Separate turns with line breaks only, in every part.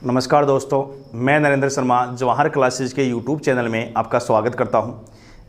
नमस्कार दोस्तों, मैं नरेंद्र शर्मा जवाहर क्लासेज के यूट्यूब चैनल में आपका स्वागत करता हूं।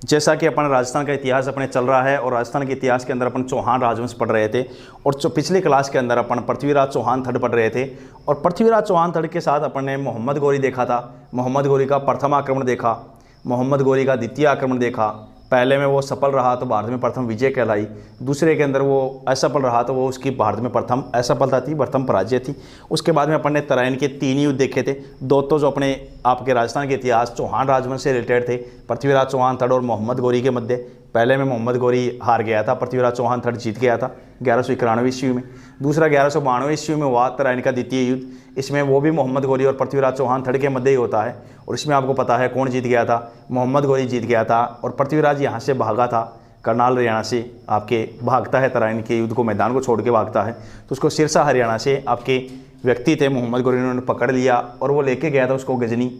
जैसा कि अपन राजस्थान का इतिहास अपने चल रहा है और राजस्थान के इतिहास के अंदर अपन चौहान राजवंश पढ़ रहे थे और जो पिछली क्लास के अंदर अपन पृथ्वीराज चौहान थर्ड पढ़ रहे थे और पृथ्वीराज चौहान थर्ड के साथ अपन ने मोहम्मद गौरी देखा था। मोहम्मद गौरी का प्रथम आक्रमण देखा, मोहम्मद गौरी का द्वितीय आक्रमण देखा। पहले में वो सफल रहा तो भारत में प्रथम विजय कहलाई, दूसरे के अंदर वो असफल रहा तो वो उसकी भारत में प्रथम असफलता थी, प्रथम पराजय थी। उसके बाद में अपन ने तराइन के 3 युद्ध देखे थे, दो तो जो अपने आपके राजस्थान के इतिहास चौहान राजवंश से रिलेटेड थे, पृथ्वीराज चौहान थर्ड और मोहम्मद गौरी के मध्य। पहले में मोहम्मद गौरी हार गया था, पृथ्वीराज चौहान थर्ड जीत गया था 1191 ईस्वी में। दूसरा 1192 ईस्वी में हुआ तराइन का द्वितीय युद्ध, इसमें वो भी मोहम्मद गौरी और पृथ्वीराज चौहान थर्ड के मध्य ही होता है। और इसमें आपको पता है कौन जीत गया था, मोहम्मद गौरी जीत गया था और पृथ्वीराज यहाँ से भागा था, करनाल हरियाणा से आपके भागता है, तराइन के युद्ध को मैदान को छोड़ के भागता है। तो उसको सिरसा हरियाणा से आपके व्यक्ति थे मोहम्मद गौरी, उन्होंने पकड़ लिया और वो लेके गया था उसको गजनी,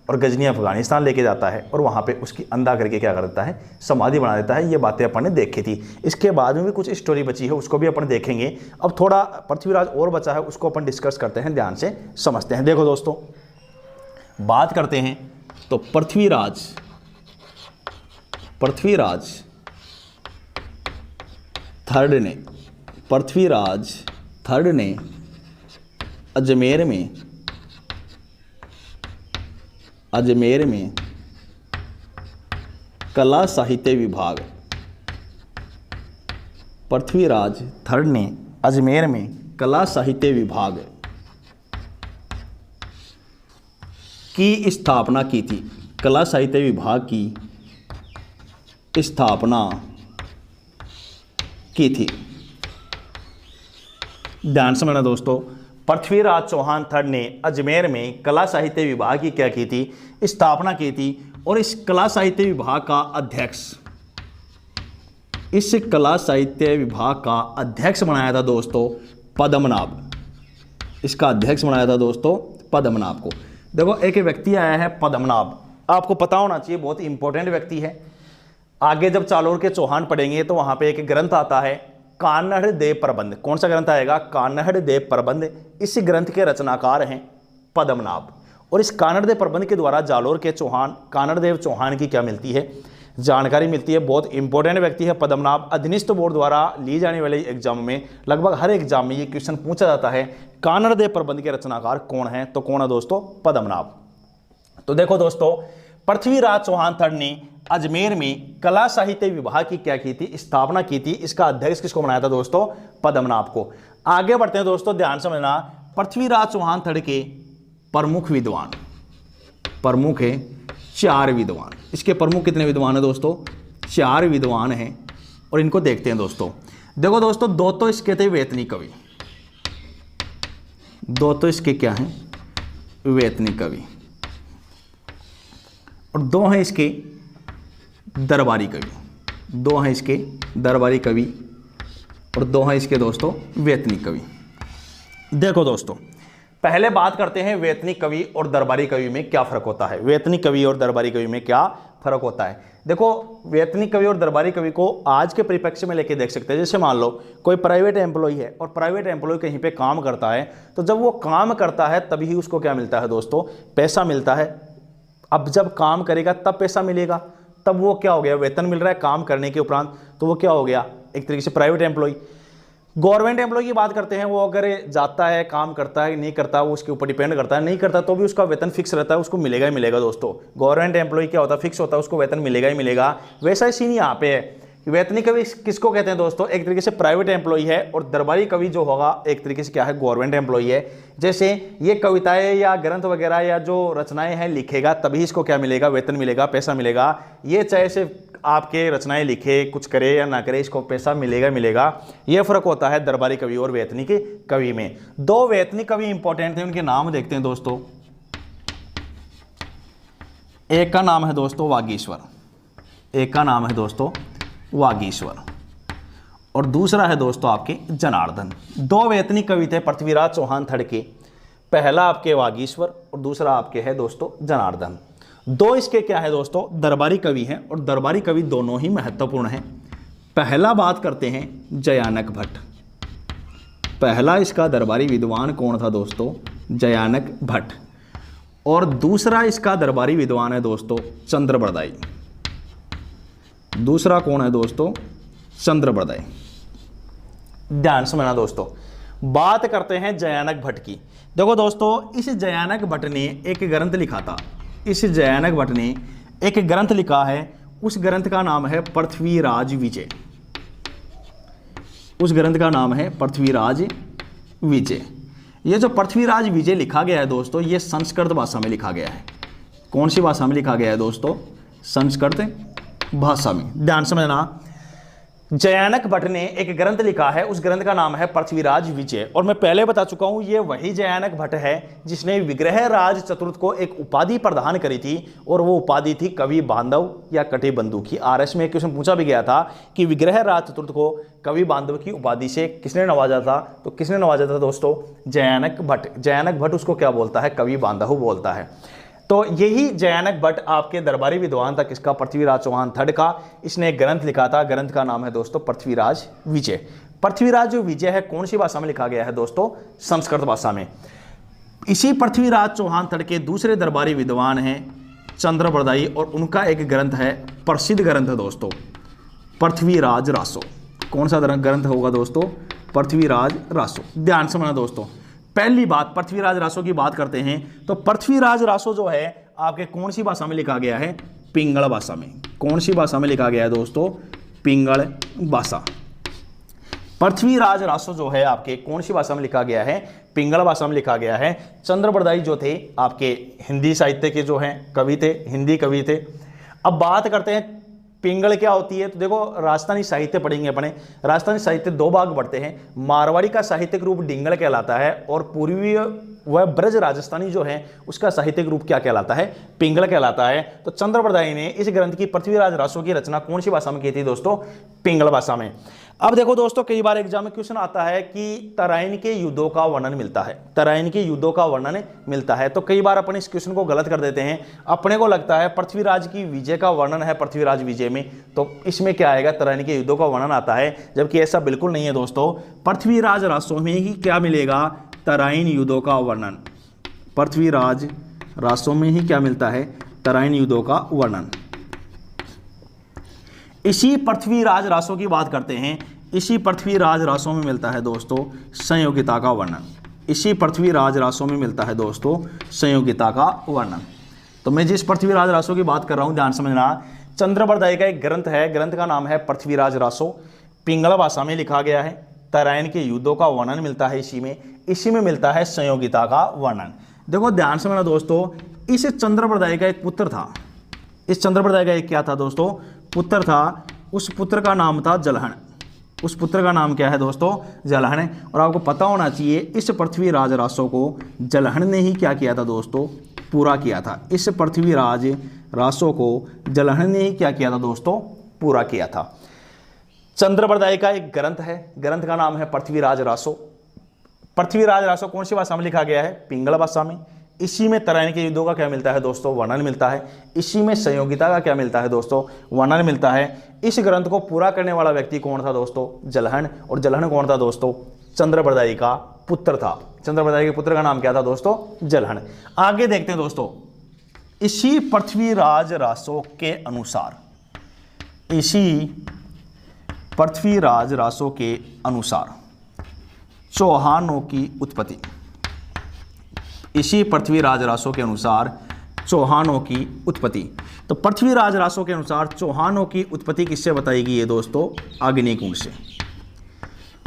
और गजनी अफगानिस्तान लेके जाता है और वहाँ पे उसकी अंधा करके क्या कर देता है, समाधि बना देता है। ये बातें अपन ने देखी थी। इसके बाद में भी कुछ स्टोरी बची है, उसको भी अपन देखेंगे। अब थोड़ा पृथ्वीराज और बचा है, उसको अपन डिस्कस करते हैं, ध्यान से समझते हैं। देखो दोस्तों, बात करते हैं तो पृथ्वीराज थर्ड ने अजमेर में कला साहित्य विभाग, पृथ्वीराज थर्ड ने अजमेर में कला साहित्य विभाग की स्थापना की थी। कला साहित्य विभाग की स्थापना की थी। ध्यान समझना दोस्तों, पृथ्वीराज चौहान थर्ड ने अजमेर में कला साहित्य विभाग की क्या की थी, स्थापना की थी। और इस कला साहित्य विभाग का अध्यक्ष बनाया था दोस्तों पद्मनाभ। इसका अध्यक्ष बनाया था दोस्तों पद्मनाभ को। देखो, एक व्यक्ति आया है पद्मनाभ, आपको पता होना चाहिए, बहुत इंपॉर्टेंट व्यक्ति है। आगे जब चालोर के चौहान पढ़ेंगे तो वहां पे एक ग्रंथ आता है कान्हड़ देव प्रबंध। कौन सा ग्रंथ आएगा? कान्हड़ देव प्रबंध। इस ग्रंथ के रचनाकार हैं पद्मनाभ। और इस कान्हड़ देव प्रबंध के द्वारा जालोर के चौहान, कान्हड़ देव चौहान की क्या मिलती है, जानकारी मिलती है। बहुत इंपॉर्टेंट व्यक्ति है पद्मनाभ। अधीनस्थ बोर्ड द्वारा ली जाने वाले एग्जाम में, लगभग हर एग्जाम में ये क्वेश्चन पूछा जाता है, कान्हड़ देव प्रबंध के रचनाकार कौन है? तो कौन है दोस्तों? पद्मनाभ। तो देखो दोस्तों, पृथ्वीराज चौहान थर्ड ने अजमेर में कला साहित्य विभाग की क्या की थी, स्थापना की थी। इसका अध्यक्ष किसको बनाया था दोस्तों? पद्मनाभ को। आगे बढ़ते हैं दोस्तों, ध्यान समझना। पृथ्वीराज चौहान थर्ड के प्रमुख विद्वान, प्रमुख है 4 विद्वान। इसके प्रमुख कितने विद्वान है दोस्तों? 4 विद्वान हैं। और इनको देखते हैं दोस्तों। देखो दोस्तों, दो तो इसके थे वेतनी कवि, दो तो इसके क्या हैं, वेतनी कवि, और दो हैं इसके दरबारी कवि। दो हैं इसके दरबारी कवि और दो हैं इसके दोस्तों वेतनी कवि। देखो दोस्तों, पहले बात करते हैं वेतनी कवि और दरबारी कवि में क्या फर्क होता है। वेतनी कवि और दरबारी कवि में क्या फर्क होता है? देखो, वेतनी कवि और दरबारी कवि को आज के परिप्रेक्ष्य में लेके देख सकते हैं। जैसे मान लो कोई प्राइवेट एम्प्लॉय है और प्राइवेट एम्प्लॉय कहीं पे काम करता है, तो जब वो काम करता है तभी उसको क्या मिलता है दोस्तों? पैसा मिलता है। अब जब काम करेगा तब पैसा मिलेगा, तब वो क्या हो गया? वेतन मिल रहा है काम करने के उपरांत, तो वो क्या हो गया? एक तरीके से प्राइवेट एम्प्लॉय। गवर्नमेंट एम्प्लॉय की बात करते हैं, वो अगर जाता है, काम करता है, नहीं करता, वो उसके ऊपर डिपेंड करता है। नहीं करता तो भी उसका वेतन फिक्स रहता है, उसको मिलेगा ही मिलेगा दोस्तों। गवर्नमेंट एम्प्लॉय क्या होता है? फिक्स होता है, उसको वेतन मिलेगा ही मिलेगा। वैसा ही सीन यहाँ पे है। वेतनी कवि किसको कहते हैं दोस्तों? एक तरीके से प्राइवेट एम्प्लॉय है। और दरबारी कवि जो होगा एक तरीके से क्या है? गवर्नमेंट एम्प्लॉय है। जैसे ये कविताएं या ग्रंथ वगैरह या जो रचनाएं हैं लिखेगा, तभी इसको क्या मिलेगा? वेतन मिलेगा, पैसा मिलेगा। ये चाहे से आपके रचनाएं लिखे, कुछ करे या ना करे, इसको पैसा मिलेगा मिलेगा। ये फर्क होता है दरबारी कवि और वेतनी के कवि में। 2 वेतनी कवि इंपॉर्टेंट थे, उनके नाम देखते हैं दोस्तों। एक का नाम है दोस्तों वागीश्वर, एक का नाम है दोस्तों वागीश्वर, और दूसरा है दोस्तों आपके जनार्दन। 2 वेतनी कवि थे पृथ्वीराज चौहान थर्ड के। पहला आपके वागीश्वर और दूसरा आपके है दोस्तों जनार्दन। 2 इसके क्या है दोस्तों? दरबारी कवि हैं। और दरबारी कवि दोनों ही महत्वपूर्ण हैं। पहला बात करते हैं जयानक भट्ट। पहला इसका दरबारी विद्वान कौन था दोस्तों? जयानक भट्ट। और दूसरा इसका दरबारी विद्वान है दोस्तों चंद्रबरदाई। दूसरा कौन है दोस्तों? चंद्रबरदाई। ध्यान समझना दोस्तों। बात करते हैं जयानक भट्ट की। देखो दोस्तों, इस जयानक भट्ट ने एक ग्रंथ लिखा था। इस जयानक भट्ट ने एक ग्रंथ लिखा है, उस ग्रंथ का नाम है पृथ्वीराज विजय। उस ग्रंथ का नाम है पृथ्वीराज विजय। ये जो पृथ्वीराज विजय लिखा गया है दोस्तों, ये संस्कृत भाषा में लिखा गया है। कौन सी भाषा में लिखा गया है दोस्तों? संस्कृत भाषा में। ध्यान समझना, जयानक भट्ट ने एक ग्रंथ लिखा है, उस ग्रंथ का नाम है पृथ्वीराज विजय। और मैं पहले बता चुका हूं, ये वही जयानक भट्ट है जिसने विग्रहराज चतुर्थ को एक उपाधि प्रदान करी थी, और वो उपाधि थी कवि बांधव या कटिबंधु की। आरएस में एक क्वेश्चन पूछा भी गया था कि विग्रहराज चतुर्थ को कवि बांधव की उपाधि से किसने नवाजा था? तो किसने नवाजा था दोस्तों? जयानक भट्ट। जयानक भट्ट उसको क्या बोलता है? कवि बांधव बोलता है। तो यही जयानक भट्ट आपके दरबारी विद्वान था, किसका? पृथ्वीराज चौहान थर्ड का। इसने एक ग्रंथ लिखा था, ग्रंथ का नाम है दोस्तों पृथ्वीराज विजय। पृथ्वीराज जो विजय है, कौन सी भाषा में लिखा गया है दोस्तों? संस्कृत भाषा में। इसी पृथ्वीराज चौहान थर्ड के दूसरे दरबारी विद्वान हैं चंद्रबरदाई, और उनका एक ग्रंथ है, प्रसिद्ध ग्रंथ है दोस्तों, पृथ्वीराज रासो। कौन सा ग्रंथ होगा दोस्तों? पृथ्वीराज रासो। ध्यान समझना दोस्तों। पहली बात, पृथ्वीराज रासो की बात करते हैं तो पृथ्वीराज रासो जो है आपके कौन सी भाषा में लिखा गया है? पिंगल भाषा में। कौन सी भाषा में लिखा गया है दोस्तों? पिंगल भाषा। पृथ्वीराज रासो जो है आपके कौन सी भाषा में लिखा गया है? पिंगल भाषा में लिखा गया है। चंद्रबरदाई जो थे आपके हिंदी साहित्य के जो हैं कवि थे, हिंदी कवि थे। अब बात करते हैं पिंगल क्या होती है। तो देखो, राजस्थानी साहित्य पढ़ेंगे अपने। राजस्थानी साहित्य दो भाग बढ़ते हैं। मारवाड़ी का साहित्यिक रूप डिंगल कहलाता है, और पूर्वी वह ब्रज राजस्थानी जो है उसका साहित्यिक रूप क्या कहलाता है? पिंगल कहलाता है। तो चंद्रबरदाई ने इस ग्रंथ की पृथ्वीराज रासो की रचना कौन सी भाषा में की थी दोस्तों? पिंगल भाषा में। अब देखो दोस्तों, कई बार एग्जाम में क्वेश्चन आता है कि तराइन के युद्धों का वर्णन मिलता है। तराइन के युद्धों का वर्णन मिलता है, तो कई बार अपन इस क्वेश्चन को गलत कर देते हैं। अपने को लगता है पृथ्वीराज की विजय का वर्णन है पृथ्वीराज विजय में, तो इसमें क्या आएगा? तराइन के युद्धों का वर्णन आता है, जबकि ऐसा बिल्कुल नहीं है दोस्तों। पृथ्वीराज रासो में ही क्या मिलेगा? तराइन युद्धों का वर्णन। पृथ्वीराज रासो में ही क्या मिलता है? तराइन युद्धों का वर्णन। इसी पृथ्वीराज रासो की बात करते हैं। इसी पृथ्वीराज रासो में मिलता है दोस्तों संयोगिता का वर्णन। इसी पृथ्वीराज रासो में मिलता है दोस्तों संयोगिता का वर्णन। तो मैं जिस पृथ्वीराज रासो की बात कर रहा हूं, ध्यान समझना। चंद्रबरदाई का एक ग्रंथ है, ग्रंथ का नाम है पृथ्वीराज रासो। पिंगल भाषा में लिखा गया है। तराइन के युद्धों का वर्णन मिलता है इसी में मिलता है संयोगिता का वर्णन। देखो ध्यान समझना दोस्तों, इस चंद्रबरदाई का एक पुत्र था। इस चंद्रबरदाई का एक क्या था दोस्तों? पुत्र था। उस पुत्र का नाम था जलहन। उस पुत्र का नाम क्या है दोस्तों? जलहन। और आपको पता होना चाहिए, इस पृथ्वीराज रासो को जलहन ने ही क्या किया था दोस्तों? पूरा किया था। इस पृथ्वीराज रासो को जलहन ने ही क्या किया था दोस्तों? पूरा किया था। चंद्रबरदाई का एक ग्रंथ है, ग्रंथ का नाम है पृथ्वीराज रासो। पृथ्वीराज रासो कौन सी भाषा में लिखा गया है? पिंगल भाषा में। इसी में तराइन के युद्धों का क्या मिलता है दोस्तों? वर्णन मिलता है। इसी में संयोगिता का क्या मिलता है दोस्तों? वर्णन मिलता है। इस ग्रंथ को पूरा करने वाला व्यक्ति कौन था दोस्तों? जलहन। और जलहन कौन था दोस्तों? चंद्रबरदाई का पुत्र था। चंद्रबरदाई के पुत्र का नाम क्या था दोस्तों? जलहन। आगे देखते हैं दोस्तों, इसी पृथ्वीराज रासो के अनुसार, इसी पृथ्वीराज रासो के अनुसार चौहानों की उत्पत्ति। इसी पृथ्वीराज रासो के अनुसार चौहानों की उत्पत्ति। तो पृथ्वीराज रासो के अनुसार चौहानों की उत्पत्ति किससे बताई गई है दोस्तों? अग्निकुंड से।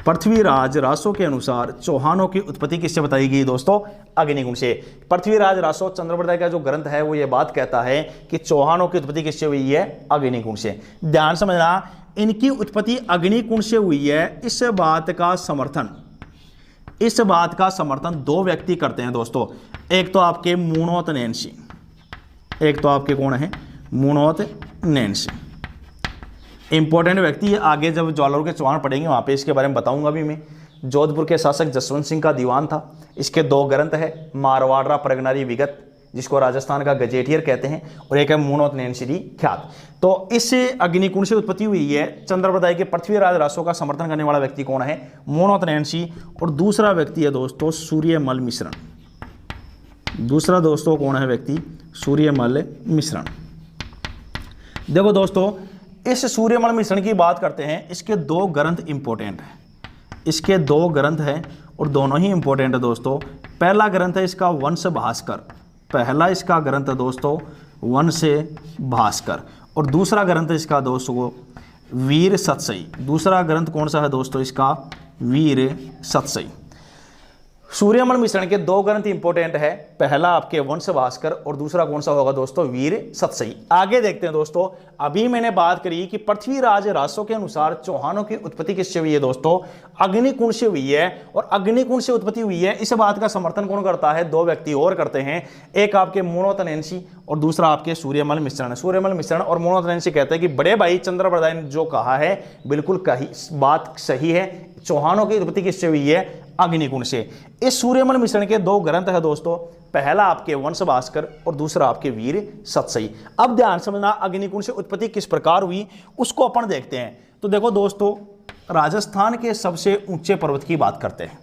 पृथ्वीराज रासो के अनुसार चौहानों की उत्पत्ति किससे बताई गई दोस्तों? अग्निकुंड से। पृथ्वीराज रासो चंद्रबरदाई का जो ग्रंथ है वो ये बात कहता है कि चौहानों की उत्पत्ति किससे हुई है? अग्निकुंड से। ध्यान समझना, इनकी उत्पत्ति अग्निकुंड से हुई है। इस बात का समर्थन दो व्यक्ति करते हैं दोस्तों। एक तो आपके मूणोत नैन्सी। एक तो आपके कौन है? मूणोत नैन्सी। इंपॉर्टेंट व्यक्ति है। आगे जब ज्वालापुर के चौहान पढ़ेंगे वहाँ पे इसके बारे में बताऊंगा भी मैं। जोधपुर के शासक जसवंत सिंह का दीवान था। इसके दो ग्रंथ है, मारवाड़ा प्रगनारी विगत, जिसको राजस्थान का गजेटियर कहते हैं, और एक है मूणोत नैनश्री ख्यात। तो इससे अग्निकुंड से उत्पत्ति हुई है। चंद्रबरदाई के पृथ्वीराज रासो का समर्थन करने वाला व्यक्ति कौन है? मूणोत नैनसी। और दूसरा व्यक्ति है दोस्तों सूर्यमल मिश्रण। दूसरा दोस्तों कौन है व्यक्ति, सूर्यमल मिश्रण। देखो दोस्तों, इस सूर्यमल मिश्रण की बात करते हैं, इसके दो ग्रंथ इंपॉर्टेंट हैं, इसके दो ग्रंथ हैं और दोनों ही इंपॉर्टेंट है दोस्तों। पहला ग्रंथ है इसका वंश भास्कर, पहला इसका ग्रंथ है दोस्तों वंश भास्कर, और दूसरा ग्रंथ इसका दोस्तों वीर सतसई। दूसरा ग्रंथ कौन सा है दोस्तों इसका, वीर सतसई। सूर्यमल मिश्रण के दो ग्रंथ इंपॉर्टेंट है, पहला आपके वंश भास्कर और दूसरा कौन सा होगा दोस्तों, वीर सतसई। आगे देखते हैं दोस्तों, अभी मैंने बात करी कि पृथ्वीराज रासो के अनुसार चौहानों की उत्पत्ति किससे हुई है दोस्तों, अग्निकुंड से हुई है। और अग्निकुंड से उत्पत्ति हुई है, इस बात का समर्थन कौन करता है, दो व्यक्ति और करते हैं, एक आपके मोनोतनेंसी और दूसरा आपके सूर्यमल मिश्रण। सूर्यमल मिश्रण और मोनोतनेंसी कहते हैं कि बड़े भाई चंद्रप्रदाय ने जो कहा है बिल्कुल बात सही है, चौहानों की उत्पत्ति किससे हुई है, अग्निकुंड से। इस सूर्यमल मिश्रण के दो ग्रंथ है दोस्तों, पहला आपके वंश भास्कर और दूसरा आपके वीर सतसई। अब ध्यान समझना, अग्निकुंड से उत्पत्ति किस प्रकार हुई उसको अपन देखते हैं। तो देखो दोस्तों, राजस्थान के सबसे ऊंचे पर्वत की बात करते हैं।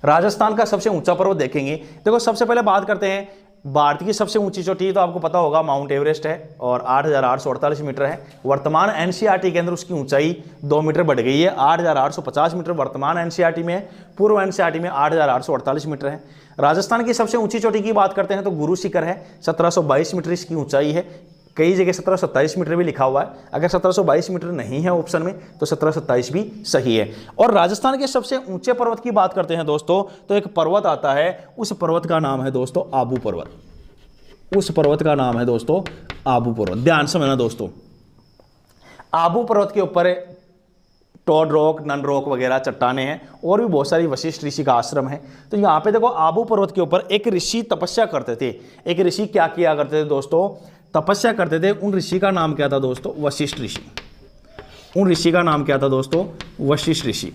राजस्थान का सबसे ऊंचा पर्वत देखेंगे। देखो सबसे पहले बात करते हैं भारत की सबसे ऊंची चोटी, तो आपको पता होगा माउंट एवरेस्ट है और 8,848 मीटर है। वर्तमान एनसीईआरटी के अंदर उसकी ऊंचाई 2 मीटर बढ़ गई है, 8,850 मीटर वर्तमान एनसीईआरटी में है, पूर्व एनसीईआरटी में 8,848 मीटर है। राजस्थान की सबसे ऊंची चोटी की बात करते हैं तो गुरु शिखर है, 1722 मीटर इसकी ऊंचाई है। कई जगह 1727 मीटर भी लिखा हुआ है, अगर 1722 मीटर नहीं है ऑप्शन में तो 1727 भी सही है। और राजस्थान के सबसे ऊंचे पर्वत की बात करते हैं दोस्तों, तो एक पर्वत आता है, उस पर्वत का नाम है दोस्तों आबू पर्वत। उस पर्वत का नाम है दोस्तों आबू पर्वत। ध्यान समझना दोस्तों, आबू पर्वत के ऊपर टॉड रॉक, नन रॉक वगैरह चट्टाने हैं और भी बहुत सारी वशिष्ठ ऋषि का आश्रम है। तो यहाँ पे देखो आबू पर्वत के ऊपर एक ऋषि तपस्या करते थे। एक ऋषि क्या किया करते थे दोस्तों, तपस्या करते थे। उन ऋषि का नाम क्या था दोस्तों, वशिष्ठ ऋषि। उन ऋषि का नाम क्या था दोस्तों, वशिष्ठ ऋषि।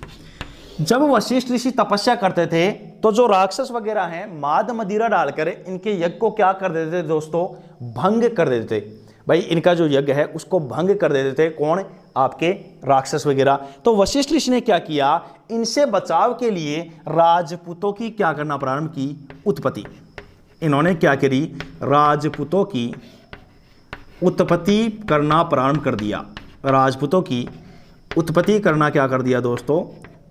जब वशिष्ठ ऋषि तपस्या करते थे तो जो राक्षस वगैरह हैं माद मदिरा डालकर इनके यज्ञ को क्या कर देते थे दोस्तों, भंग कर देते थे। भाई इनका जो यज्ञ है उसको भंग कर देते थे, कौन, आपके राक्षस वगैरह। तो वशिष्ठ ऋषि ने क्या किया, इनसे बचाव के लिए राजपूतों की क्या करना प्रारंभ की, उत्पत्ति। इन्होंने क्या करी, राजपूतों की उत्पत्ति करना प्रारंभ कर दिया। राजपूतों की उत्पत्ति करना क्या कर दिया दोस्तों,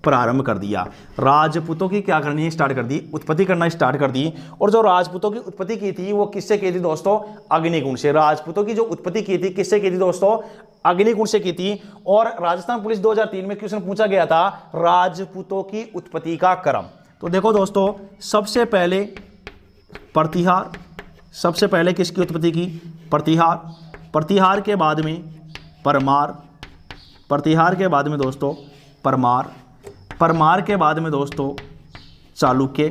प्रारंभ कर दिया। राजपूतों की क्या करनी स्टार्ट कर दी, उत्पत्ति करना स्टार्ट कर दी। और जो राजपूतों की उत्पत्ति की थी वो किससे की थी दोस्तों, अग्निकुंड से। राजपूतों की जो उत्पत्ति की थी किससे की थी दोस्तों, अग्निकुंड से की थी। और राजस्थान पुलिस 2003 में क्वेश्चन पूछा गया था राजपूतों की उत्पत्ति का क्रम। तो देखो दोस्तों, सबसे पहले प्रतिहार, सबसे पहले किसकी उत्पत्ति की, प्रतिहार। प्रतिहार के बाद में परमार, प्रतिहार के बाद में दोस्तों परमार, परमार के बाद में दोस्तों चालुक्य,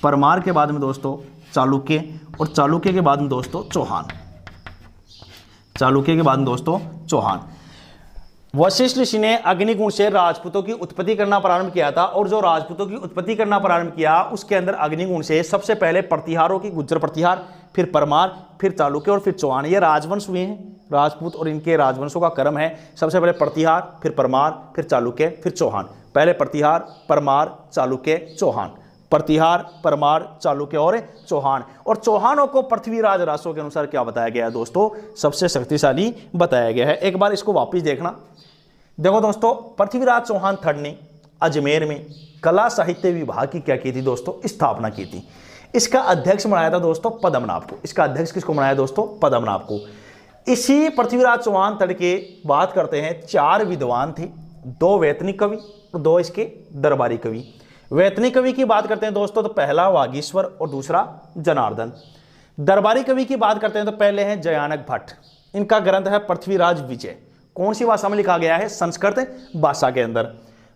परमार के बाद में दोस्तों चालुक्य, और चालुक्य के बाद में दोस्तों चौहान, चालुक्य के बाद में दोस्तों चौहान। वशिष्ठ ऋषि ने अग्निकुंड से राजपूतों की उत्पत्ति करना प्रारंभ किया था। और जो राजपूतों की उत्पत्ति करना प्रारंभ किया उसके अंदर अग्निकुंड से सबसे पहले प्रतिहारों की, गुज्जर प्रतिहार, फिर परमार, फिर चालुक्य और फिर चौहान, ये राजवंश हुए हैं। राजपूत और इनके राजवंशों का क्रम है, सबसे पहले प्रतिहार, फिर परमार, फिर चालुक्य, फिर चौहान। पहले प्रतिहार, परमार, चालुक्य, चौहान। प्रतिहार, परमार, चालुक्य और चौहान। और चौहानों को पृथ्वीराज रासो के अनुसार क्या बताया गया है दोस्तों, सबसे शक्तिशाली बताया गया है। एक बार इसको वापिस देखना। देखो दोस्तों, पृथ्वीराज चौहान थर्ड ने अजमेर में कला साहित्य विभाग की क्या की थी दोस्तों, स्थापना की थी। इसका अध्यक्ष बनाया था दोस्तों पद्मनाभ को। इसका अध्यक्ष किसको बनाया दोस्तों, पद्मनाभ को। इसी पृथ्वीराज चौहान थर्ड के बात करते हैं 4 विद्वान थे, 2 वैतनिक कवि और 2 इसके दरबारी कवि। वैतनिक कवि की बात करते हैं दोस्तों तो पहला वागीश्वर और दूसरा जनार्दन। दरबारी कवि की बात करते हैं तो पहले हैं जयानक भट्ट। इनका ग्रंथ है पृथ्वीराज विजय। कौन सी भाषा में लिखा गया है, संस्कृत भाषा के अंदर।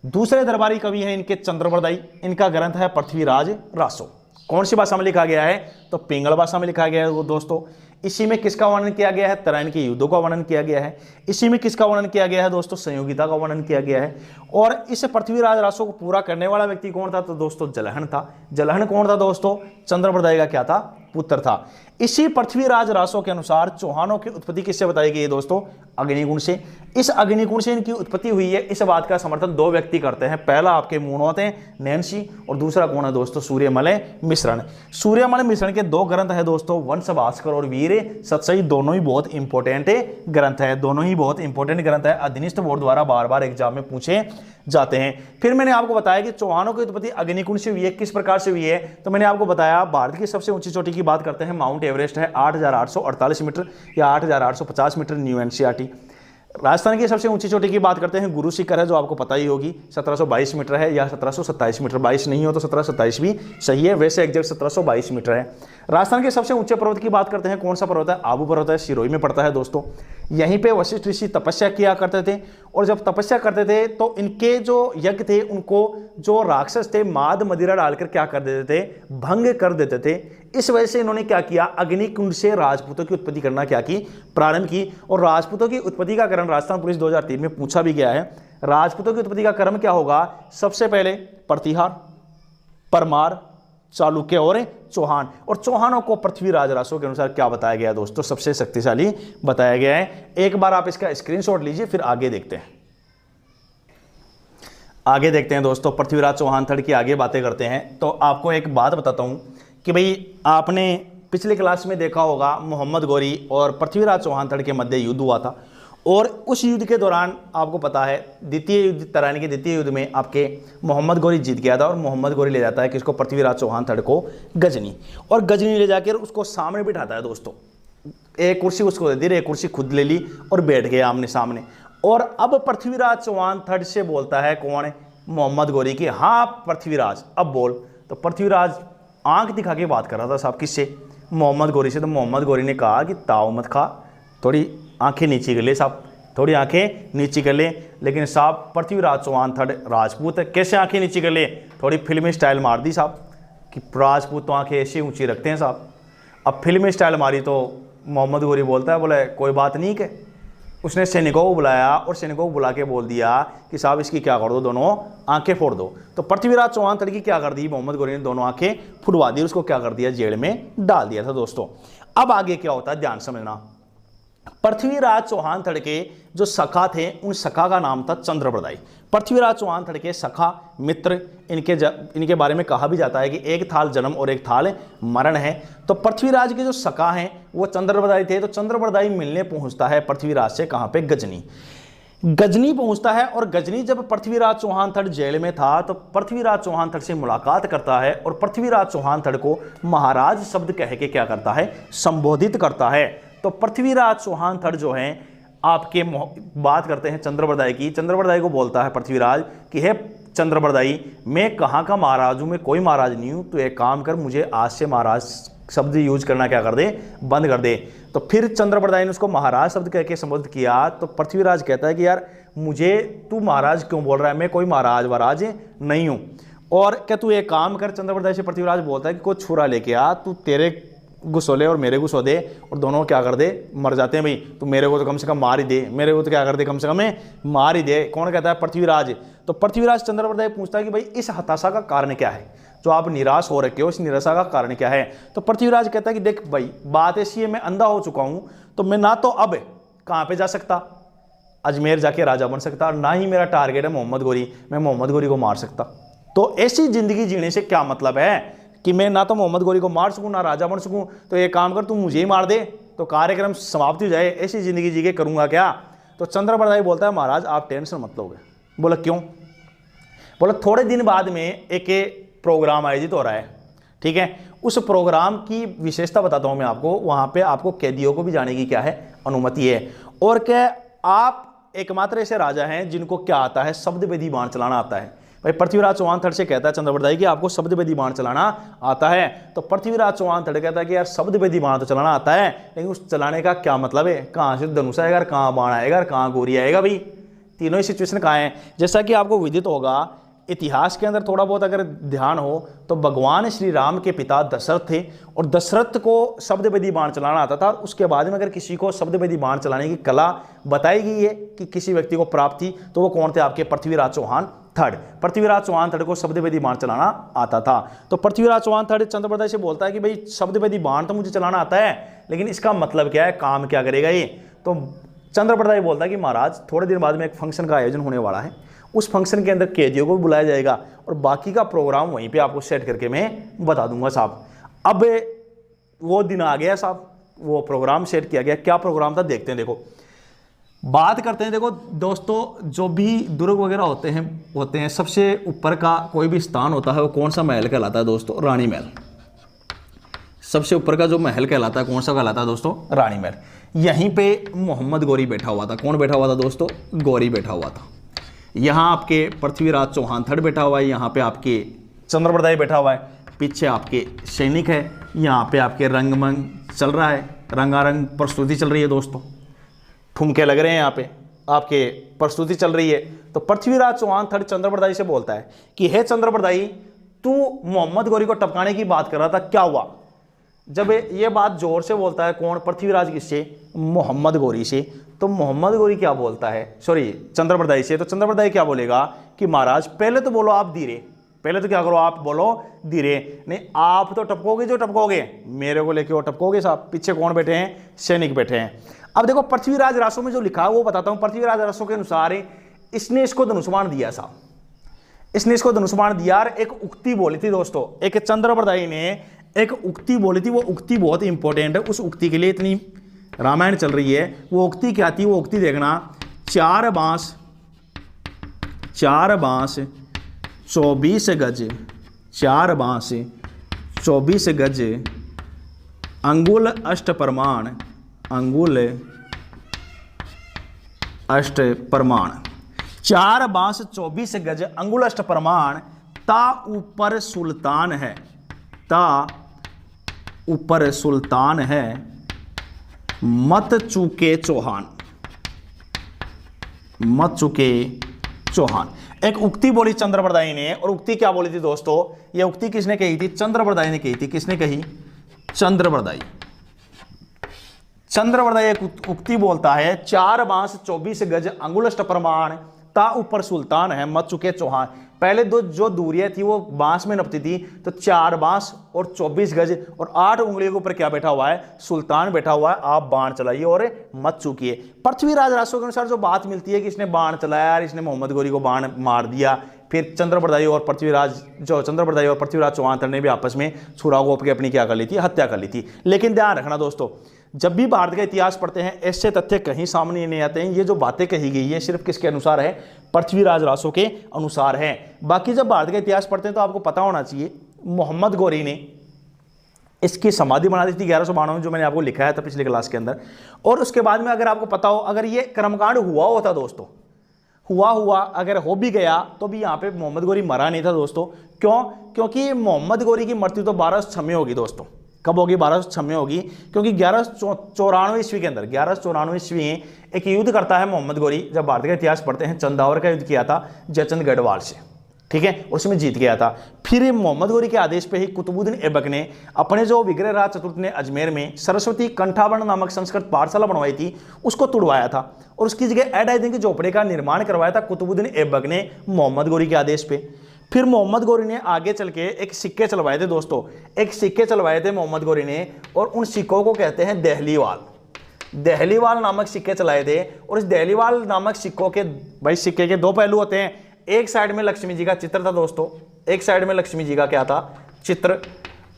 दूसरे दरबारी कवि हैं इनके चंद्रप्रदाई। इनका ग्रंथ है पृथ्वीराज रासो। कौन सी भाषा में लिखा गया है, तो पिंगल भाषा में लिखा गया है दोस्तों। इसी में किसका वर्णन किया गया है, तराइन के युद्धों का वर्णन किया गया है। इसी में किसका वर्णन किया गया है दोस्तों, संयोगिता का वर्णन किया गया है। और इस पृथ्वीराज रासो को पूरा करने वाला व्यक्ति कौन था, तो दोस्तों जलहन था। जलहन कौन था दोस्तों, चंद्रप्रदाय का क्या था, पुत्र था। इसी पृथ्वीराज रासो के अनुसार चौहानों की उत्पत्ति किससे बताई गई है दोस्तों? अग्निकुंड से। इस अग्निकुंड से इनकी उत्पत्ति हुई है, इस बात का समर्थन दो व्यक्ति करते हैं। पहला आपके मूणौत हैं नैनसी, और दूसरा कौन है दोस्तों? सूर्यमल मिश्रण। सूर्यमल मिश्रण के दो ग्रंथ है दोस्तों, वंश भास्कर और वीर सतसई। दोनों ही बहुत इंपॉर्टेंट ग्रंथ है, दोनों ही बहुत इंपॉर्टेंट ग्रंथ है, अधीनस्थ बोर्ड द्वारा बार बार एग्जाम में पूछे जाते हैं। फिर मैंने आपको बताया कि चौहानों की उत्पत्ति अग्निकुंड से हुई है, किस प्रकार से हुई है? तो मैंने आपको बताया भारत की सबसे ऊंची चोटी की बात करते हैं, माउंट एवरेस्ट है 8,848 मीटर या 8,850 मीटर, न्यू एनसीईआरटी। राजस्थान की सबसे ऊंची चोटी की बात करते हैं, गुरु शिखर है, जो आपको पता ही होगी, 1722 मीटर है या 1727 मीटर, 22 नहीं हो तो 1727 भी सही है, वैसे एग्जैक्ट 1722 मीटर है। राजस्थान के सबसे ऊंचे पर्वत की बात करते हैं, कौन सा पर्वत है? आबू पर्वत है, सिरोही में पड़ता है दोस्तों। यहीं पे वशिष्ठ ऋषि तपस्या किया करते थे, और जब तपस्या करते थे तो इनके जो यज्ञ थे उनको जो राक्षस थे माद मदिरा डालकर क्या कर देते थे? भंग कर देते थे। इस वजह से इन्होंने क्या किया? अग्निकुंड से राजपूतों की उत्पत्ति करना क्या की? प्रारंभ की। और राजपूतों की उत्पत्ति का क्रम राजस्थान पुलिस 2003 में पूछा भी गया है। राजपूतों की उत्पत्ति का क्रम क्या होगा? सबसे पहले प्रतिहार, परमार, चालुक्य और चौहान। और चौहानों को पृथ्वीराज रासो के अनुसार क्या बताया गया दोस्तों? सबसे शक्तिशाली बताया गया है। एक बार आप इसका स्क्रीनशॉट लीजिए, फिर आगे देखते हैं। आगे देखते हैं दोस्तों, पृथ्वीराज चौहान थर्ड की आगे बातें करते हैं। तो आपको एक बात बताता हूं कि भाई आपने पिछले क्लास में देखा होगा मोहम्मद गौरी और पृथ्वीराज चौहान थर्ड के मध्य युद्ध हुआ था, और उस युद्ध के दौरान आपको पता है द्वितीय युद्ध, तराइन के द्वितीय युद्ध में आपके मोहम्मद गौरी जीत गया था, और मोहम्मद गौरी ले जाता है किसको? पृथ्वीराज चौहान थर्ड को गजनी, और गजनी ले जाकर उसको सामने बिठाता है दोस्तों। एक कुर्सी उसको दे दी, एक कुर्सी खुद ले ली और बैठ गया आमने सामने। और अब पृथ्वीराज चौहान थर्ड से बोलता है कौन? मोहम्मद गौरी की, हाँ पृथ्वीराज अब बोल। तो पृथ्वीराज आंख दिखा के बात कर रहा था साहब, किससे? मोहम्मद गौरी से। तो मोहम्मद गौरी ने कहा कि ताव मत खा, थोड़ी आंखें नीची कर ले साहब, थोड़ी आंखें नीची कर ले। लेकिन साहब पृथ्वीराज चौहान थर्ड राजपूत है, कैसे आंखें नीची कर ले? थोड़ी फिल्मी स्टाइल मार दी साहब, कि राजपूत तो आंखें ऐसी ऊंची रखते हैं साहब। अब फिल्मी स्टाइल मारी तो मोहम्मद गौरी बोलता है, बोले कोई बात नहीं के। उसने सैनिकों को बुलाया और सैनिकों को बुला के बोल दिया कि साहब इसकी क्या कर दो, दोनों आंखें फोड़ दो। तो पृथ्वीराज चौहान थर्ड की क्या कर दी? मोहम्मद गौरी ने दोनों आंखें फुड़वा दी, उसको क्या कर दिया? जेल में डाल दिया था दोस्तों। अब आगे क्या होता है ध्यान समझना। पृथ्वीराज चौहान थर्ड के जो सखा थे, उन सखा का नाम था चंद्रप्रदाई। पृथ्वीराज चौहान थर्ड के सखा मित्र, इनके बारे में कहा भी जाता है कि एक थाल जन्म और एक थाल मरण है। तो पृथ्वीराज के जो सखा हैं वो चंद्रप्रदाई थे। तो चंद्रप्रदाई मिलने पहुंचता है पृथ्वीराज से, कहां पे? गजनी। गजनी पहुंचता है, और गजनी जब पृथ्वीराज चौहान थर्ड जेल में था तो पृथ्वीराज चौहान थर्ड से मुलाकात करता है, और पृथ्वीराज चौहान थर्ड को महाराज शब्द कह के क्या करता है? संबोधित करता है। तो पृथ्वीराज चौहान थर्ड जो हैं आपके बात करते हैं चंद्रप्रदाई की। चंद्रप्रदाई को बोलता है पृथ्वीराज कि हे चंद्रप्रदाई, मैं कहाँ का महाराज हूँ? मैं कोई महाराज नहीं हूँ, तो एक काम कर, मुझे आज से महाराज शब्द यूज करना क्या कर दे? बंद कर दे। तो फिर चंद्रप्रदाई ने उसको महाराज शब्द कह के संबोधित किया। तो पृथ्वीराज कहता है कि यार मुझे तू महाराज क्यों बोल रहा है? मैं कोई महाराज वराज नहीं हूँ। और क्या तू एक काम कर, चंद्रप्रदाई से पृथ्वीराज बोलता है कि कोई छुरा लेके आ, तू तेरे घुसोले और मेरे घुसो दे, और दोनों क्या कर दे? मर जाते हैं भाई। तो मेरे को तो कम से कम मार ही दे, मेरे को तो क्या कर दे? कम से कम मार ही दे। कौन कहता है? पृथ्वीराज। तो पृथ्वीराज चंद्रप्रदाय पूछता है कि भाई इस हताशा का कारण क्या है, जो आप निराश हो रखे हो, इस निराशा का कारण क्या है? तो पृथ्वीराज कहता है कि देख भाई, बात ऐसी है, मैं अंधा हो चुका हूं, तो मैं ना तो अब कहां पे जा सकता, अजमेर जाके राजा बन सकता, और ना ही मेरा टारगेट है मोहम्मद गौरी, मैं मोहम्मद गौरी को मार सकता। तो ऐसी जिंदगी जीने से क्या मतलब है कि मैं ना तो मोहम्मद गौरी को मार सकूं ना राजा बन सकूं। तो ये काम कर, तू मुझे ही मार दे तो कार्यक्रम समाप्ति हो जाए, ऐसी जिंदगी जी के करूंगा क्या? तो चंद्रप्रदाई बोलता है महाराज आप टेंशन मत लोगे। बोला क्यों? बोला थोड़े दिन बाद में एक प्रोग्राम आयोजित हो रहा है, ठीक है, उस प्रोग्राम की विशेषता बताता हूं मैं आपको। वहां पे आपको कैदियों को भी जाने की क्या है? अनुमति है। और क्या आप एकमात्र ऐसे राजा हैं जिनको क्या आता है? शब्द वेदी बाण चलाना आता है। भाई पृथ्वीराज चौहान थर्ड से कहता है चंद्रप्रदाई कि आपको शब्द वेदी बाण चलाना आता है। तो पृथ्वीराज चौहान थर्ड कहता है कि यार शब्द वेदी बाण तो चलाना आता है, लेकिन उस चलाने का क्या मतलब है? कहाँ से धनुष आएगा, कहाँ बाण आएगा, कहाँ गोरी आएगा? भाई तीनों ही सिचुएशन कहाँ है? जैसा कि आपको विदित होगा, इतिहास के अंदर थोड़ा बहुत अगर ध्यान हो तो भगवान श्री राम के पिता दशरथ थे, और दशरथ को शब्द वेदी बाण चलाना आता था। उसके बाद में अगर किसी को शब्द वेदी बाण चलाने की कला बताई गई है कि किसी व्यक्ति को प्राप्त थी, तो वो कौन थे? आपके पृथ्वीराज चौहान थर्ड, पृथ्वीराज चौहान थर्ड को शब्दभेदी बाण चलाना आता था। तो पृथ्वीराज चौहान थर्ड चंद्रप्रदाय से बोलता है कि भाई शब्दभेदी बाण तो मुझे चलाना आता है, लेकिन इसका मतलब क्या है, काम क्या करेगा ये। तो चंद्रप्रदाय बोलता है कि महाराज थोड़े दिन बाद में एक फंक्शन का आयोजन होने वाला है, उस फंक्शन के अंदर कैदियों को भी बुलाया जाएगा और बाकी का प्रोग्राम वहीं पे आपको सेट करके मैं बता दूंगा साहब। अब वो दिन आ गया साहब, वो प्रोग्राम सेट किया गया। क्या प्रोग्राम था देखते हैं। देखो बात करते हैं। देखो दोस्तों, जो भी दुर्ग वगैरह होते हैं सबसे ऊपर का कोई भी स्थान होता है वो कौन सा महल कहलाता है दोस्तों, रानी महल। सबसे ऊपर का जो महल कहलाता है कौन सा कहलाता है दोस्तों, रानी महल। यहीं पे मोहम्मद गौरी बैठा हुआ था। कौन बैठा हुआ था दोस्तों, गौरी बैठा हुआ था। यहाँ आपके पृथ्वीराज चौहान थर्ड बैठा हुआ है, यहाँ पे आपके चंद्रप्रदाय बैठा हुआ है, पीछे आपके सैनिक है, यहाँ पे आपके रंगमंच चल रहा है, रंगारंग प्रस्तुति चल रही है दोस्तों, ठुमके लग रहे हैं यहाँ पे, आपके प्रस्तुति चल रही है। तो पृथ्वीराज चौहान थर्ड चंद्रप्रदाय से बोलता है कि हे चंद्रप्रदाय, तू मोहम्मद गौरी को टपकाने की बात कर रहा था, क्या हुआ। जब ये बात जोर से बोलता है कौन, पृथ्वीराज किससे, मोहम्मद गौरी से। तो मोहम्मद गौरी क्या बोलता है, सॉरी चंद्रप्रदाय से। तो चंद्रप्रदाय क्या बोलेगा कि महाराज पहले तो बोलो आप धीरे, पहले तो क्या करो आप बोलो धीरे। नहीं आप तो टपकोगे, जो टपकोगे मेरे को लेके वो टपकोगे साहब। पीछे कौन बैठे हैं, सैनिक बैठे हैं। अब देखो पृथ्वीराज रासो में जो लिखा है वो बताता हूं। पृथ्वीराज रासो के अनुसार इसने इसको धनुष्मान दिया साहब, इसने इसको धनुष्मान दिया और एक उक्ति बोली थी दोस्तों। एक चंद्रप्रदाय ने एक उक्ति बोली थी, वो उक्ति बहुत इंपॉर्टेंट है। उस उक्ति के लिए इतनी रामायण चल रही है। वो उक्ति क्या थी, वो उक्ति देखना, 4 बांस 24 गज, 4 बांस 24 गज, अंगुल अष्ट प्रमाण, अंगुल अष्ट प्रमाण, 4 बांस 24 गज अंगुल अष्ट प्रमाण, ता ऊपर सुल्तान है, ता ऊपर सुल्तान है, मत चूके चौहान, मत चूके चौहान। एक उक्ति बोली चंद्रप्रदाय ने, और उक्ति क्या बोली थी दोस्तों, यह उक्ति किसने कही थी, चंद्रप्रदाय ने कही थी। किसने कही, चंद्रप्रदाय। चंद्रप्रदाय एक उक्ति बोलता है, 4 बांस 24 गज अंगुल अष्ट प्रमाण, ता ऊपर सुल्तान है, मत चुके चौहान। पहले दो जो दूरियां थी वो बांस में नपती थी, तो 4 बांस और 24 गज और 8 उंगलियों के ऊपर क्या बैठा हुआ है, सुल्तान बैठा हुआ है। आप बाण चलाइए और मत चूकिए। पृथ्वीराज रासो के अनुसार जो बात मिलती है कि इसने बाण चलाया और इसने मोहम्मद गौरी को बाण मार दिया, फिर चंद्रप्रदाय और पृथ्वीराज चौहान ने भी आपस में छुरा गोप के अपनी क्या कर ली थी, हत्या कर ली थी। लेकिन ध्यान रखना दोस्तों, जब भी भारत का इतिहास पढ़ते हैं ऐसे तथ्य कहीं सामने नहीं आते हैं। ये जो बातें कही गई है सिर्फ किसके अनुसार है, पृथ्वीराज रासो के अनुसार है। बाकी जब भारत का इतिहास पढ़ते हैं तो आपको पता होना चाहिए मोहम्मद गौरी ने इसकी समाधि बना दी थी 1192 में, जो मैंने आपको लिखा है था पिछले क्लास के अंदर। और उसके बाद में अगर आपको पता हो, अगर ये कर्मकांड हुआ होता दोस्तों, हुआ अगर हो भी गया तो भी यहाँ पे मोहम्मद गौरी मरा नहीं था दोस्तों। क्यों, क्योंकि मोहम्मद गौरी की मृत्यु तो 1206 में होगी दोस्तों। कब होगी, 1206 में होगी, क्योंकि 1194 ईस्वी के अंदर 1194 ईस्वी एक युद्ध करता है मोहम्मद गौरी। जब भारत का इतिहास पढ़ते हैं, चंदावर का युद्ध किया था जयचंद गढ़वाल से, ठीक है, उसमें जीत गया था। फिर मोहम्मद गौरी के आदेश पे ही कुतुबुद्दीन ऐबक ने अपने जो विग्रहराज चतुर्थ ने अजमेर में सरस्वती कंठावर्ण नामक संस्कृत पाठशाला बनवाई थी, उसको तुड़वाया था और उसकी जगह एडाइदिन के झोपड़े का निर्माण करवाया था कुतुबुद्दीन ऐबक ने मोहम्मद गौरी के आदेश पे। फिर मोहम्मद गौरी ने आगे चल के एक सिक्के चलवाए थे दोस्तों, एक सिक्के चलवाए थे मोहम्मद गौरी ने, और उन सिक्कों को कहते हैं दहलीवाल। दहलीवाल नामक सिक्के चलाए थे। और इस दहलीवाल नामक सिक्कों के, भाई सिक्के के 2 पहलू होते हैं। एक साइड में लक्ष्मी जी का चित्र था दोस्तों, एक साइड में लक्ष्मी जी का क्या था, चित्र,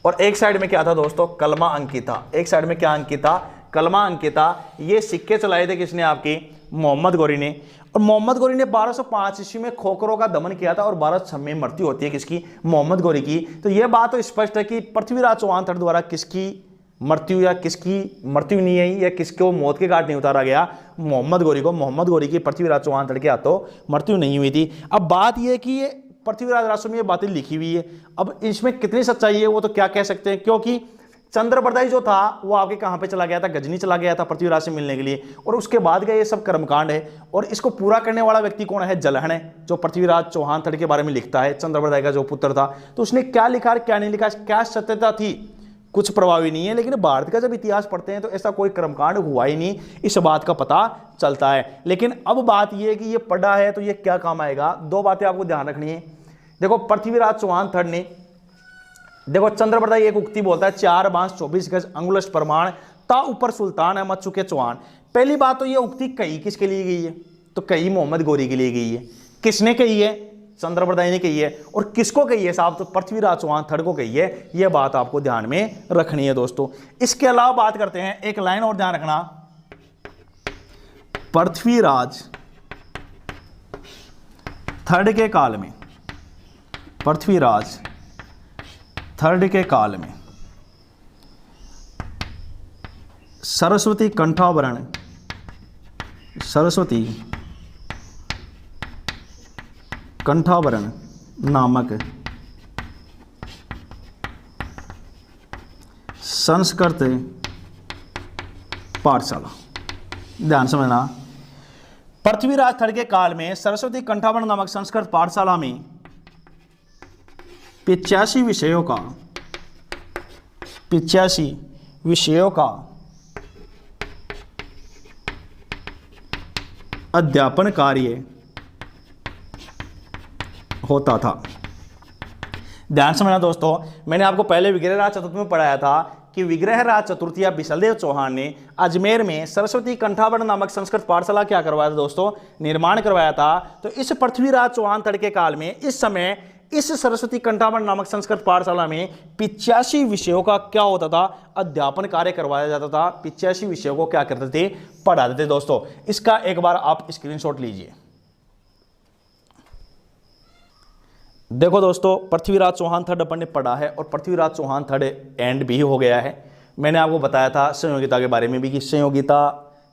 और एक साइड में क्या था दोस्तों, कलमा अंकिता। एक साइड में क्या अंकिता, कलमा अंकिता। ये सिक्के चलाए थे किसने, आपकी मोहम्मद गौरी ने। और मोहम्मद गौरी ने 1205 ईस्वी में खोखरों का दमन किया था और 1206 में मृत्यु होती है किसकी, मोहम्मद गौरी की। तो यह बात तो स्पष्ट है कि पृथ्वीराज चौहान थर्ड द्वारा किसकी मृत्यु या किसकी मृत्यु नहीं आई या किसको मौत के घाट नहीं उतारा गया, मोहम्मद गौरी को। मोहम्मद गौरी की पृथ्वीराज चौहान थर्ड के हाथों मृत्यु नहीं हुई थी। अब बात यह है कि ये पृथ्वीराज रासो में ये बातें लिखी हुई है, अब इसमें कितनी सच्चाई है वो तो क्या कह सकते हैं, क्योंकि चंद्रप्रदाय जो था वो आगे कहाँ पे चला गया था, गजनी चला गया था पृथ्वीराज से मिलने के लिए, और उसके बाद का ये सब कर्मकांड है। और इसको पूरा करने वाला व्यक्ति कौन है, जलहण है, जो पृथ्वीराज चौहान थर्ड के बारे में लिखता है, चंद्रप्रदाय का जो पुत्र था। तो उसने क्या लिखा और क्या नहीं लिखा, क्या सत्यता थी, कुछ प्रभावी नहीं है। लेकिन भारत का जब इतिहास पढ़ते हैं तो ऐसा कोई कर्मकांड हुआ ही नहीं, इस बात का पता चलता है। लेकिन अब बात यह है कि ये पढ़ा है तो ये क्या काम आएगा। दो बातें आपको ध्यान रखनी है। देखो पृथ्वीराज चौहान थर्ड ने, देखो चंद्रप्रदाई एक उक्ति बोलता है 4 बांस 24 गज अंगुलश प्रमाण ता ऊपर सुल्तान है मत चुके चौहान। पहली बात तो ये उक्ति कही किसके लिए गई है, तो कही मोहम्मद गोरी के लिए गई है। किसने कही है, चंद्रप्रदाई ने कही है। और किसको कही है साहब, तो पृथ्वीराज चौहान थर्ड को कही है। यह बात आपको ध्यान में रखनी है दोस्तों। इसके अलावा बात करते हैं, एक लाइन और ध्यान रखना, पृथ्वीराज थर्ड के काल में, पृथ्वीराज थर्ड के काल में सरस्वती कंठाभरण, सरस्वती कंठाभरण नामक संस्कृत पाठशाला, ध्यान समझना, पृथ्वीराज थर्ड के काल में सरस्वती कंठाभरण नामक संस्कृत पाठशाला में 85 विषयों का अध्यापन कार्य होता था। ध्यान समझना दोस्तों, मैंने आपको पहले विग्रह राज चतुर्थी में पढ़ाया था कि विग्रह राज चतुर्थी या बिसलदेव चौहान ने अजमेर में सरस्वती कंठाभरण नामक संस्कृत पाठशाला क्या करवाया था दोस्तों, निर्माण करवाया था। तो इस पृथ्वीराज चौहान थर्ड के काल में इस समय इस सरस्वती कंठाभरण नामक संस्कृत पाठशाला में 85 विषयों का क्या होता था, अध्यापन कार्य करवाया जाता था। 85 विषयों को क्या करते थे, पढ़ाते थे दोस्तों। इसका एक बार आप स्क्रीनशॉट लीजिए। देखो दोस्तों, पृथ्वीराज चौहान थर्ड अपन ने पढ़ा है और पृथ्वीराज चौहान थर्ड एंड भी हो गया है। मैंने आपको बताया था संयोगिता के बारे में भी कि संयोगिता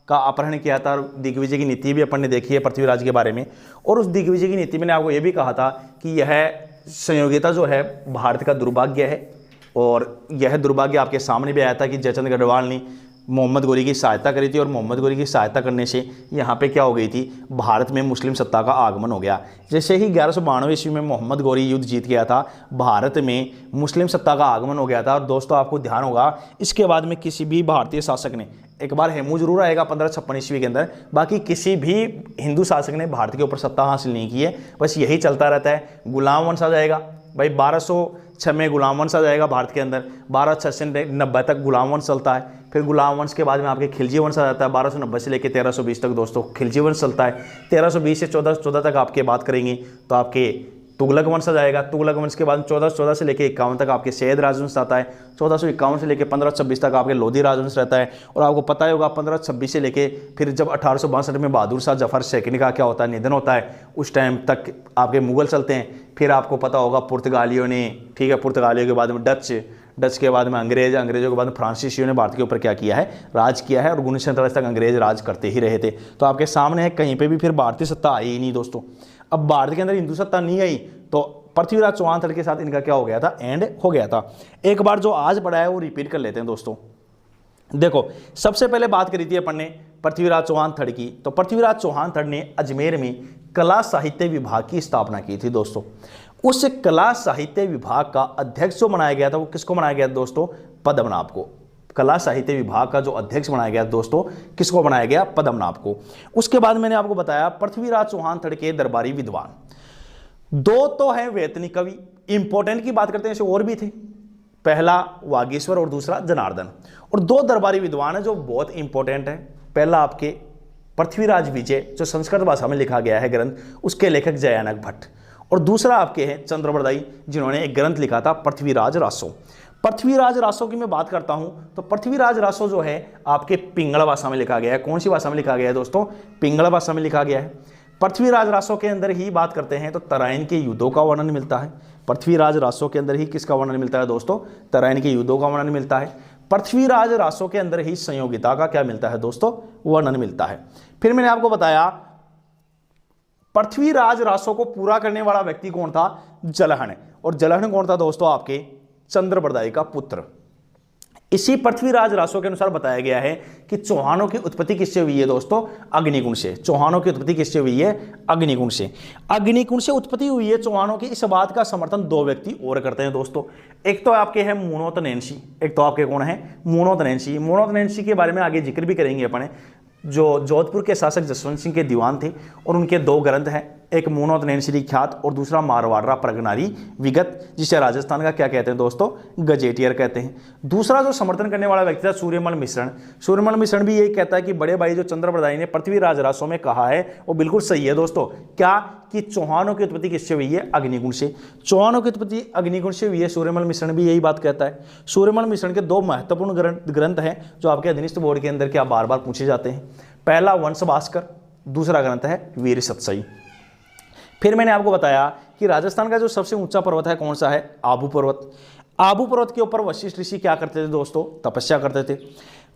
का अपहरण किया था। दिग्विजय की नीति भी अपन ने देखी है पृथ्वीराज के बारे में। और उस दिग्विजय की नीति मैंने आपको यह भी कहा था कि यह संयोगिता जो है भारत का दुर्भाग्य है। और यह दुर्भाग्य आपके सामने भी आया था कि जयचंद गढ़वाल ने मोहम्मद गोरी की सहायता करी थी और मोहम्मद गोरी की सहायता करने से यहाँ पे क्या हो गई थी, भारत में मुस्लिम सत्ता का आगमन हो गया। जैसे ही 1192 ईस्वी में मोहम्मद गोरी युद्ध जीत गया था, भारत में मुस्लिम सत्ता का आगमन हो गया था। और दोस्तों आपको ध्यान होगा, इसके बाद में किसी भी भारतीय शासक ने, एक बार हेमू जरूर आएगा 1556 ईस्वी के अंदर, बाकी किसी भी हिंदू शासक ने भारत के ऊपर सत्ता हासिल नहीं की है। बस यही चलता रहता है। गुलाम वंश आ जाएगा भाई, 1206 में गुलाम वंश आ जाएगा भारत के अंदर। 1206 से 90 तक गुलाम वंश चलता है। फिर गुलाम वंश के बाद में आपके खिलजी वंश आ जाता है। 1290 से लेकर 1320 तक दोस्तों खिलजी वंश चलता है। 1320 से 1414 तक आपके बात करेंगे तो आपके तुगलक वंश आ जाएगा। तुगलक वंश के बाद 1414 से लेकर 51 तक आपके सैयद राजवंश आता है। 1451 से लेकर 1526 तक आपके लोधी राजवंश रहता है। और आपको पता ही होगा 1526 से लेकर फिर जब 1862 में बहादुर शाह जफर सेकंड का क्या होता है, निधन होता है, उस टाइम तक आपके मुगल चलते हैं। फिर आपको पता होगा पुर्तगालियों ने, ठीक है, पुर्तगालियों के बाद में डच के बाद में अंग्रेज, अंग्रेजों के बाद में फ्रांसीसियों ने भारत के ऊपर क्या किया है, राज किया है। और 1947 तक अंग्रेज राज करते ही रहे थे। तो आपके सामने है, कहीं पे भी फिर भारतीय सत्ता आई ही नहीं दोस्तों। अब भारत के अंदर हिंदू सत्ता नहीं आई तो पृथ्वीराज चौहान थर्ड के साथ इनका क्या हो गया था, एंड हो गया था। एक बार जो आज पढ़ा है वो रिपीट कर लेते हैं दोस्तों। देखो सबसे पहले बात करी थी अपन ने पृथ्वीराज चौहान थर्ड की। तो पृथ्वीराज चौहान थर्ड ने अजमेर में कला साहित्य विभाग की स्थापना की थी दोस्तों। उस कला साहित्य विभाग का अध्यक्ष जो बनाया गया था वो किसको बनाया गया दोस्तों, पद्मनाभ को। कला साहित्य विभाग का जो अध्यक्ष बनाया गया दोस्तों, किसको बनाया गया, पद्मनाभ को। उसके बाद मैंने आपको बताया पृथ्वीराज चौहान थर्ड के दरबारी विद्वान दो तो है वेतनिक कवि। इंपॉर्टेंट की बात करते हैं, ऐसे और भी थे, पहला वागीश्वर और दूसरा जनार्दन। और दो दरबारी विद्वान है जो बहुत इंपॉर्टेंट है। पहला आपके पृथ्वीराज विजय जो संस्कृत भाषा में लिखा गया है ग्रंथ, उसके लेखक जयानक भट्ट। और दूसरा आपके हैं चंद्रप्रदाई जिन्होंने एक ग्रंथ लिखा था पृथ्वीराज रासो। पृथ्वीराज रासो की मैं बात करता हूं तो पृथ्वीराज रासो जो है आपके पिंगला भाषा में लिखा गया है। कौन सी भाषा में लिखा गया है दोस्तों, पिंगला भाषा में लिखा गया है। पृथ्वीराज रासो के अंदर ही बात करते हैं तो तराइन के युद्धों का वर्णन मिलता है। पृथ्वीराज रासो के अंदर ही किसका वर्णन मिलता है दोस्तों, तराइन के युद्धों का वर्णन मिलता है। पृथ्वीराज रासो के अंदर ही संयोगिता का क्या मिलता है दोस्तों, वर्णन मिलता है। फिर मैंने आपको बताया पृथ्वीराज रासो को पूरा करने वाला व्यक्ति कौन था, जलहन। और जलहन कौन था दोस्तों, आपके चंद्रप्रदाई का पुत्र। इसी पृथ्वीराज रासो के अनुसार बताया गया है कि चौहानों की उत्पत्ति किससे हुई है दोस्तों? अग्निकुंड से। चौहानों की उत्पत्ति किससे हुई है? अग्निकुंड से। अग्निकुंड से उत्पत्ति हुई है चौहानों की, इस बात का समर्थन दो व्यक्ति और करते हैं दोस्तों। एक तो आपके हैं मूणोत नैन्सी, एक तो आपके कौन है? मूणोत नैन्सी। मूणोत नैन्सी के बारे में आगे जिक्र भी करेंगे अपने, जो जोधपुर के शासक जसवंत सिंह के दीवान थे, और उनके दो ग्रंथ हैं, एक मूणोत नैन्सी ख्यात और दूसरा मारवाड़ा प्रगनारी विगत, जिसे राजस्थान का क्या कहते हैं दोस्तों? गजेटियर कहते हैं। दूसरा जो समर्थन करने वाला व्यक्ति था सूर्यमल मिश्रण। सूर्यमल मिश्रण भी यही कहता है कि बड़े भाई जो चंद्रप्रदायी ने पृथ्वीराज रासो में कहा है वो बिल्कुल सही है दोस्तों। क्या? कि चौहानों की उत्पत्ति किससे हुई है? अग्निकुंड से। चौहानों की उत्पत्ति अग्निकुंड से हुई है। सूर्यमल मिश्रण भी यही बात कहता है। सूर्यमल मिश्रण के दो महत्वपूर्ण ग्रंथ हैं जो आपके अधीनस्थ बोर्ड के अंदर क्या बार बार पूछे जाते हैं। पहला वंश भास्कर, दूसरा ग्रंथ है वीर सतसई। फिर मैंने आपको बताया कि राजस्थान का जो सबसे ऊंचा पर्वत है कौन सा है? आबू पर्वत। आबू पर्वत के ऊपर वशिष्ठ ऋषि क्या करते थे दोस्तों? तपस्या करते थे।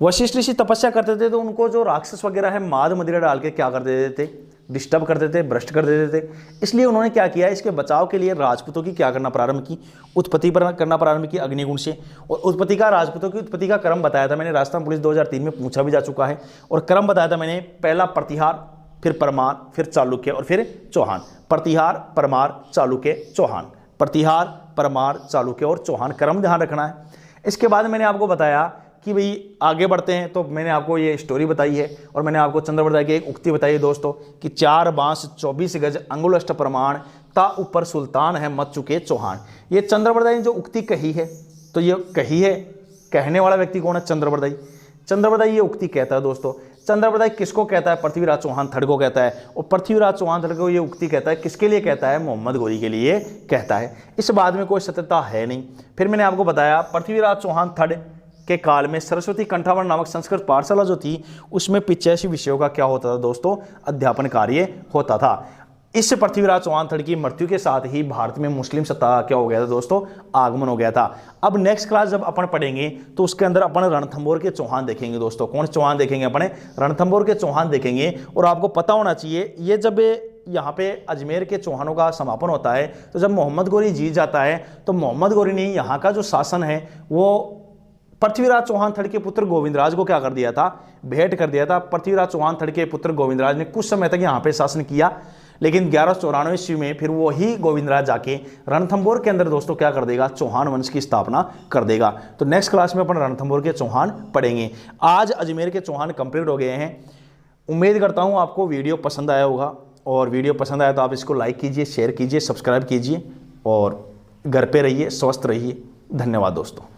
वशिष्ठ ऋषि तपस्या करते थे तो उनको जो राक्षस वगैरह है माद मदिरा डाल के क्या कर देते थे? डिस्टर्ब कर देते थे, भ्रष्ट कर देते थे। इसलिए उन्होंने क्या किया? इसके बचाव के लिए राजपूतों की क्या करना प्रारंभ की? उत्पत्ति करना प्रारंभ की अग्निकुंड से। और उत्पत्ति का, राजपूतों की उत्पत्ति का क्रम बताया था मैंने, राजस्थान पुलिस 2003 में पूछा भी जा चुका है। और क्रम बताया था मैंने, पहला प्रतिहार, फिर परमार, फिर चालुक्य और फिर चौहान। प्रतिहार, परमार, चालुक्य, चौहान। प्रतिहार, परमार, चालुक्य और चौहान, क्रम ध्यान रखना है। इसके बाद मैंने आपको बताया कि भाई आगे बढ़ते हैं, तो मैंने आपको ये स्टोरी बताई है और मैंने आपको चंद्रप्रदाय की एक उक्ति बताई है दोस्तों कि 4 बांस 24 गज अंगुलष्ट प्रमाण ता ऊपर सुल्तान है मत चुके चौहान। ये चंद्रप्रदाय ने जो उक्ति कही है, तो ये कही है, कहने वाला व्यक्ति कौन है? चंद्रप्रदाय। चंद्रप्रदाय ये उक्ति कहता है दोस्तों। चंद्रप्रदाय किसको कहता है? पृथ्वीराज चौहान थर्ड को कहता है। और पृथ्वीराज चौहान थर्ड को ये उक्ति कहता है, किसके लिए कहता है? मोहम्मद गोरी के लिए कहता है। इस बात में कोई सत्यता है नहीं। फिर मैंने आपको बताया पृथ्वीराज चौहान थर्ड के काल में सरस्वती कंठावन नामक संस्कृत पाठशाला जो थी उसमें 85 विषयों का क्या होता था दोस्तों? अध्यापन कार्य होता था। इस पृथ्वीराज चौहान थर्ड की मृत्यु के साथ ही भारत में मुस्लिम सत्ता क्या हो गया था दोस्तों? आगमन हो गया था। अब नेक्स्ट क्लास जब अपन पढ़ेंगे तो उसके अंदर अपन रणथंभौर के चौहान देखेंगे दोस्तों। कौन चौहान देखेंगे? अपने रणथंभौर के चौहान देखेंगे। और आपको पता होना चाहिए, ये जब यहाँ पे अजमेर के चौहानों का समापन होता है तो जब मोहम्मद गोरी जीत जाता है तो मोहम्मद गोरी ने यहाँ का जो शासन है वो पृथ्वीराज चौहान थर्ड के पुत्र गोविंदराज को क्या कर दिया था? भेंट कर दिया था। पृथ्वीराज चौहान थर्ड के पुत्र गोविंदराज ने कुछ समय तक यहाँ पे शासन किया, लेकिन 1194 ईस्वी में फिर वही गोविंदराज जाके रणथंभौर के अंदर दोस्तों क्या कर देगा? चौहान वंश की स्थापना कर देगा। तो नेक्स्ट क्लास में अपन रणथंभौर के चौहान पढ़ेंगे। आज अजमेर के चौहान कंप्लीट हो गए हैं। उम्मीद करता हूँ आपको वीडियो पसंद आया होगा, और वीडियो पसंद आया तो आप इसको लाइक कीजिए, शेयर कीजिए, सब्सक्राइब कीजिए और घर पे रहिए, स्वस्थ रहिए। धन्यवाद दोस्तों।